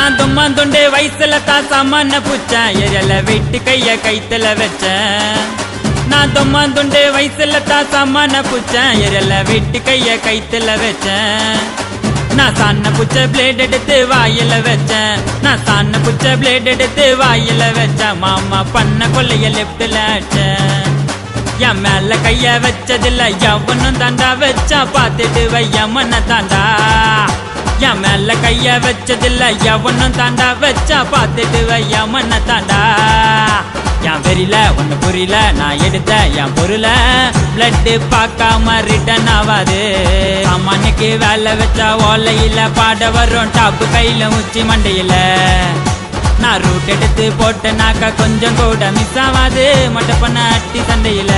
நான் தும்மாந்துண்டு வயசுல தான் சாமான பூச்சேன் எரியல வெட்டு கைய கைத்துல வச்சேன் நான் தும்மாந்துண்டு வயசுல தான் சாமான பூச்சேன் எரியல வெட்டு கைய கைத்துல வச்சேன் நான் சான புச்ச பிளேட் எடுத்து வாயில வச்சேன் நான் சான புச்ச பிளேட் எடுத்து வாயில வச்சேன் மாமா பண்ண கொள்ளைய லெப்ட்ல அடிச்சேன் என் மேல கைய வச்சதில்ல எவனும் தாண்டா வச்சா பார்த்துட்டு வையமன தாண்டா என் மேல கைய வச்சதில்ல எவனும் தாண்டா வச்சா பார்த்துட்டு வையமன தாண்டா என் வெறியில ஒண்ணு புரியல நான் எடுத்த என் பொருள பிளட் பார்க்காம ரிட்டன் ஆவாது அம்மனுக்கு வேலை வச்சா ஓலையில பாட வரும் டாப்பு கையில உச்சி மண்டையில நான் ரூட் எடுத்து போட்டனாக்கா கொஞ்சம் கூட மிஸ் ஆகாது மொட்டை பண்ண அட்டி சண்டையில